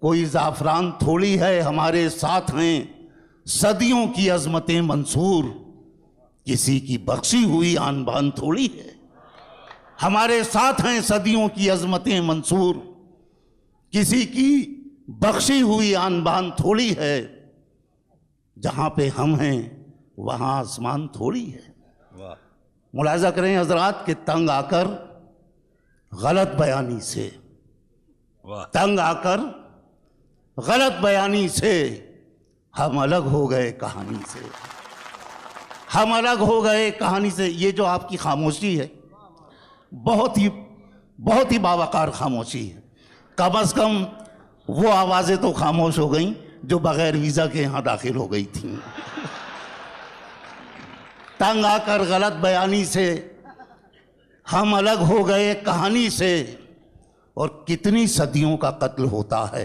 कोई ज़ाफ़रान थोड़ी है, हमारे साथ हैं सदियों की अज़मतें मंसूर, किसी की बख्शी हुई आन बान थोड़ी है। हमारे साथ हैं सदियों की अज़मतें मंसूर, किसी की बख्शी हुई आन बान थोड़ी है। जहाँ पे हम हैं वहाँ आसमान थोड़ी है। मुलाज़ा करें हज़रात के तंग आकर गलत बयानी से, तंग आकर गलत बयानी से हम अलग हो गए कहानी से, हम अलग हो गए कहानी से। ये जो आपकी खामोशी है बहुत ही बावकार खामोशी है। कम अज़ कम वो आवाज़ें तो खामोश हो गई जो बग़ैर वीज़ा के यहाँ दाखिल हो गई थी। तंग आकर गलत बयानी से हम अलग हो गए कहानी से, और कितनी सदियों का कत्ल होता है